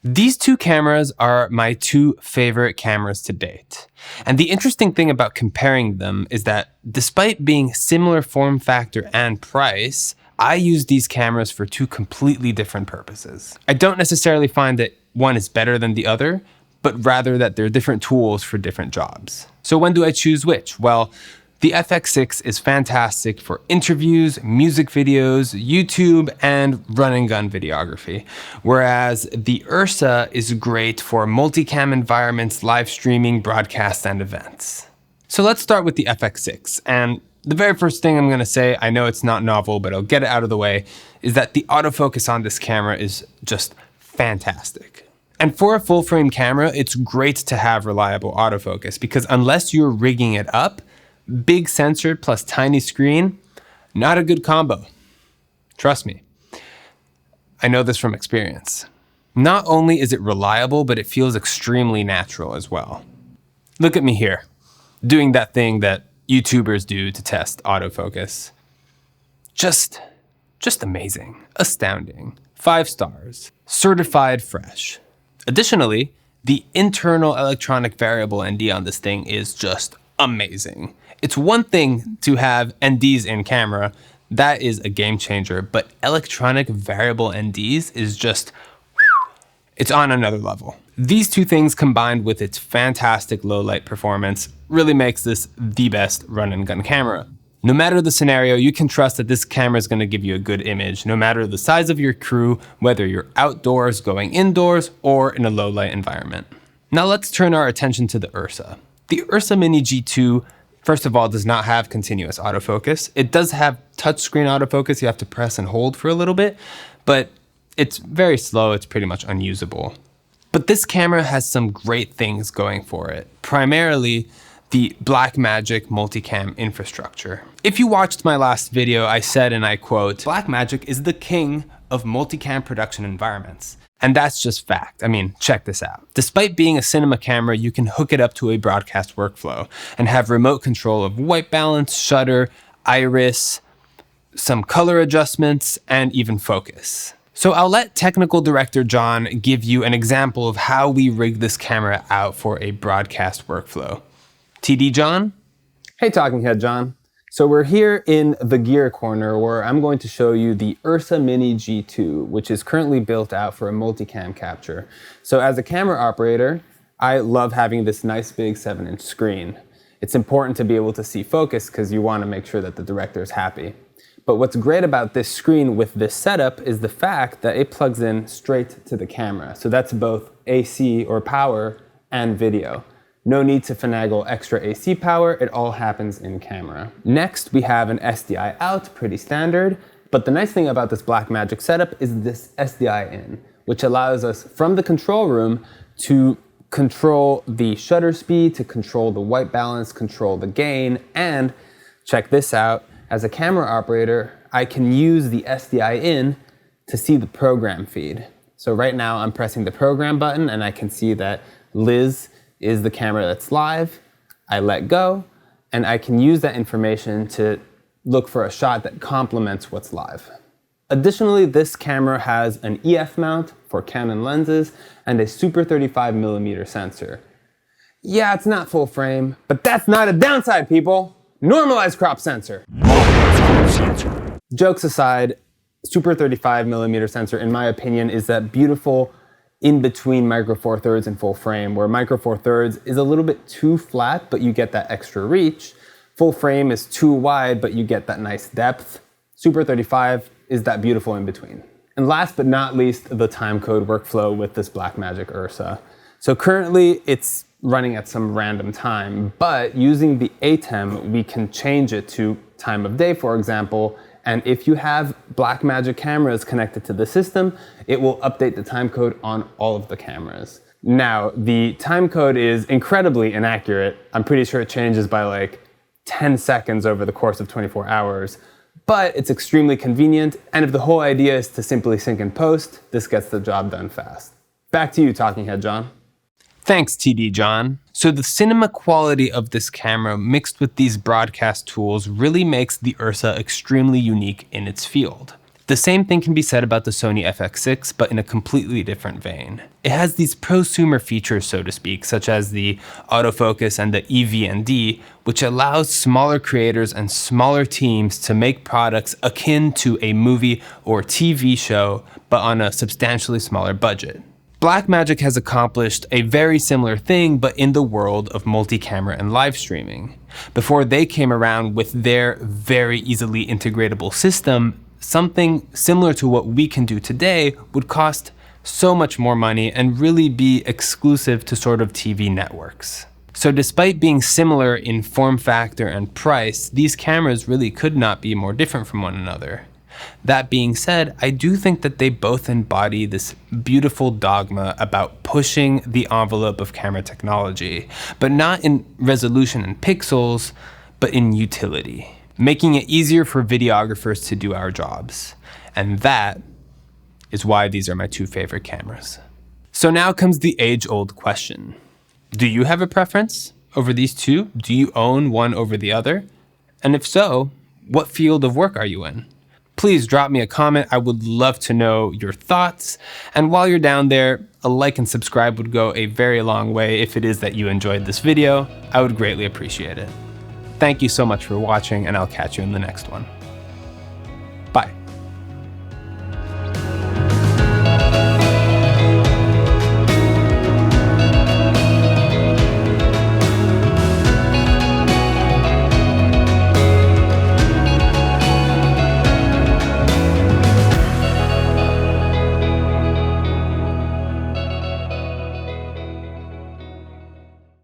These two cameras are my two favorite cameras to date. And the interesting thing about comparing them is that despite being similar form factor and price, I use these cameras for two completely different purposes. I don't necessarily find that one is better than the other, but rather that they're different tools for different jobs. So when do I choose which? Well, the FX6 is fantastic for interviews, music videos, YouTube, and run and gun videography. Whereas the URSA is great for multicam environments, live streaming, broadcasts, and events. So let's start with the FX6. And the very first thing I'm gonna say, I know it's not novel, but I'll get it out of the way, is that the autofocus on this camera is just fantastic. And for a full frame camera, it's great to have reliable autofocus because unless you're rigging it up, big sensor plus tiny screen, not a good combo. Trust me. I know this from experience. Not only is it reliable, but it feels extremely natural as well. Look at me here, doing that thing that YouTubers do to test autofocus. Just amazing, astounding, 5 stars, certified fresh. Additionally, the internal electronic variable ND on this thing is just amazing. It's one thing to have NDs in camera, that is a game changer, but electronic variable NDs is just, it's on another level. These two things combined with its fantastic low light performance really makes this the best run and gun camera. No matter the scenario, you can trust that this camera is going to give you a good image, no matter the size of your crew, whether you're outdoors, going indoors, or in a low light environment. Now let's turn our attention to the URSA. The URSA Mini G2, first of all, does not have continuous autofocus. It does have touchscreen autofocus. You have to press and hold for a little bit, but it's very slow. It's pretty much unusable. But this camera has some great things going for it. Primarily, the Blackmagic multicam infrastructure. If you watched my last video, I said, and I quote, "Blackmagic is the king of multicam production environments." And that's just fact. I mean, check this out. Despite being a cinema camera, you can hook it up to a broadcast workflow and have remote control of white balance, shutter, iris, some color adjustments, and even focus. So I'll let technical director John give you an example of how we rig this camera out for a broadcast workflow. TD John? Hey Talking Head John. So we're here in the gear corner where I'm going to show you the URSA Mini G2, which is currently built out for a multicam capture. So as a camera operator, I love having this nice big 7-inch screen. It's important to be able to see focus because you want to make sure that the director is happy. But what's great about this screen with this setup is the fact that it plugs in straight to the camera. So that's both AC or power and video. No need to finagle extra AC power, it all happens in camera. Next, we have an SDI out, pretty standard, but the nice thing about this Blackmagic setup is this SDI in, which allows us from the control room to control the shutter speed, to control the white balance, control the gain, and check this out, as a camera operator, I can use the SDI in to see the program feed. So right now I'm pressing the program button and I can see that Liz is the camera that's live. I let go, and I can use that information to look for a shot that complements what's live. Additionally, this camera has an EF mount for Canon lenses and a Super 35mm sensor. Yeah, it's not full frame, but that's not a downside, people. Normalized crop sensor. Jokes aside, Super 35mm sensor, in my opinion, is that beautiful in between Micro Four Thirds and full frame, where Micro Four Thirds is a little bit too flat, but you get that extra reach. Full frame is too wide, but you get that nice depth. Super 35 is that beautiful in between. And last but not least, the timecode workflow with this Blackmagic URSA. So currently it's running at some random time, but using the ATEM, we can change it to time of day, for example. And if you have Blackmagic cameras connected to the system, it will update the timecode on all of the cameras. Now, the timecode is incredibly inaccurate. I'm pretty sure it changes by like 10 seconds over the course of 24 hours, but it's extremely convenient. And if the whole idea is to simply sync and post, this gets the job done fast. Back to you, Talking Head John. Thanks, TD John. So the cinema quality of this camera mixed with these broadcast tools really makes the URSA extremely unique in its field. The same thing can be said about the Sony FX6, but in a completely different vein. It has these prosumer features, so to speak, such as the autofocus and the EV&D, which allows smaller creators and smaller teams to make products akin to a movie or TV show, but on a substantially smaller budget. Blackmagic has accomplished a very similar thing, but in the world of multi-camera and live streaming. Before they came around with their very easily integratable system, something similar to what we can do today would cost so much more money and really be exclusive to sort of TV networks. So despite being similar in form factor and price, these cameras really could not be more different from one another. That being said, I do think that they both embody this beautiful dogma about pushing the envelope of camera technology, but not in resolution and pixels, but in utility, making it easier for videographers to do our jobs. And that is why these are my two favorite cameras. So now comes the age-old question. Do you have a preference over these two? Do you own one over the other? And if so, what field of work are you in? Please drop me a comment. I would love to know your thoughts. And while you're down there, a like and subscribe would go a very long way if it is that you enjoyed this video. I would greatly appreciate it. Thank you so much for watching, and I'll catch you in the next one.